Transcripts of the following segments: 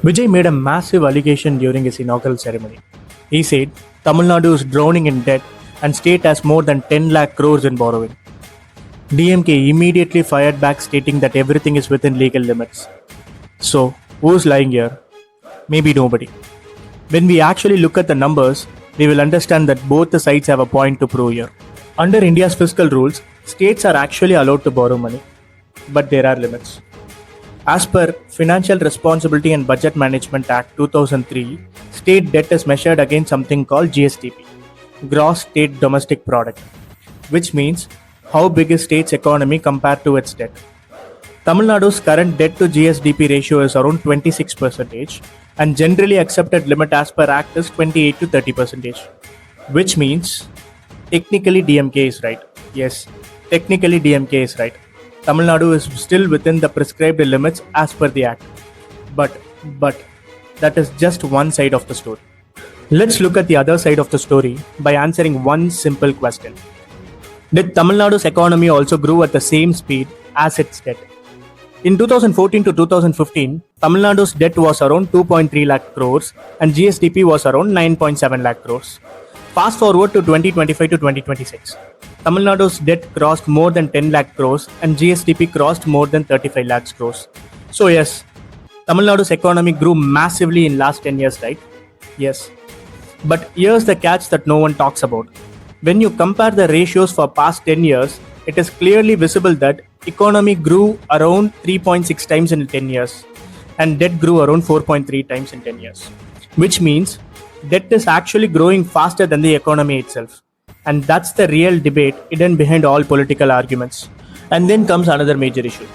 Vijay made a massive allegation during his inaugural ceremony. He said Tamil Nadu is drowning in debt and state has more than 10 lakh crores in borrowing. DMK immediately fired back stating that everything is within legal limits. So, who's lying here? Maybe nobody. When we actually look at the numbers, we will understand that both the sides have a point to prove here. Under India's fiscal rules, states are actually allowed to borrow money, but there are limits. As per Financial Responsibility and Budget Management Act 2003, state debt is measured against something called GSDP, Gross State Domestic Product, which means how big is state's economy compared to its debt. Tamil Nadu's current debt to GSDP ratio is around 26%, and generally accepted limit as per Act is 28 to 30%, which means technically DMK is right. Yes, technically DMK is right. Tamil Nadu is still within the prescribed limits as per the Act. But that is just one side of the story. Let's look at the other side of the story by answering one simple question. Did Tamil Nadu's economy also grow at the same speed as its debt? In 2014 to 2015, Tamil Nadu's debt was around 2.3 lakh crores and GSDP was around 9.7 lakh crores. Fast forward to 2025 to 2026. Tamil Nadu's debt crossed more than 10 lakh crores and GSDP crossed more than 35 lakh crores. So yes, Tamil Nadu's economy grew massively in last 10 years, right? Yes. But here's the catch that no one talks about. When you compare the ratios for past 10 years, it is clearly visible that economy grew around 3.6 times in 10 years and debt grew around 4.3 times in 10 years. Which means debt is actually growing faster than the economy itself. And that's the real debate hidden behind all political arguments. And then comes another major issue.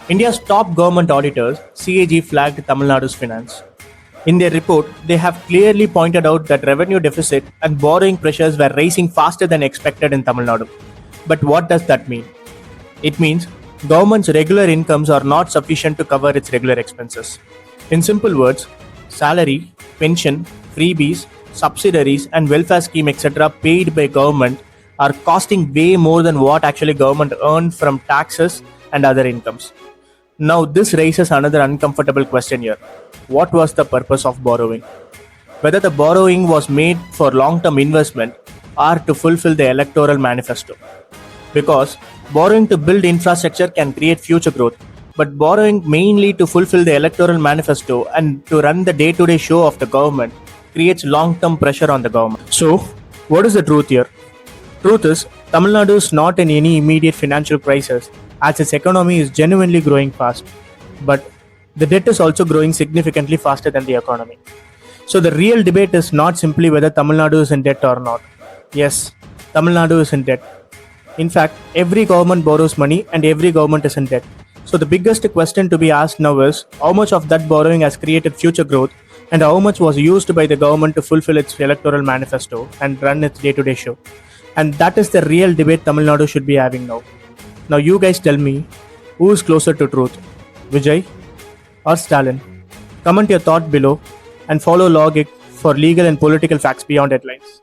India's top government auditors, CAG, flagged Tamil Nadu's finance. In their report, they have clearly pointed out that revenue deficit and borrowing pressures were rising faster than expected in Tamil Nadu. But what does that mean? It means government's regular incomes are not sufficient to cover its regular expenses. In simple words, salary, pension, freebies, subsidiaries and welfare scheme etc. paid by government are costing way more than what actually government earned from taxes and other incomes. Now this raises another uncomfortable question here. What was the purpose of borrowing? Whether the borrowing was made for long-term investment or to fulfill the electoral manifesto. Because borrowing to build infrastructure can create future growth, but borrowing mainly to fulfill the electoral manifesto and to run the day-to-day show of the government creates long-term pressure on the government. So, what is the truth here? Truth is, Tamil Nadu is not in any immediate financial crisis as its economy is genuinely growing fast. But the debt is also growing significantly faster than the economy. So the real debate is not simply whether Tamil Nadu is in debt or not. Yes, Tamil Nadu is in debt. In fact, every government borrows money and every government is in debt. So the biggest question to be asked now is how much of that borrowing has created future growth and how much was used by the government to fulfill its electoral manifesto and run its day-to-day show. And that is the real debate Tamil Nadu should be having now. Now you guys tell me, who is closer to truth? Vijay or Stalin? Comment your thought below and follow Lawgic for legal and political facts beyond headlines.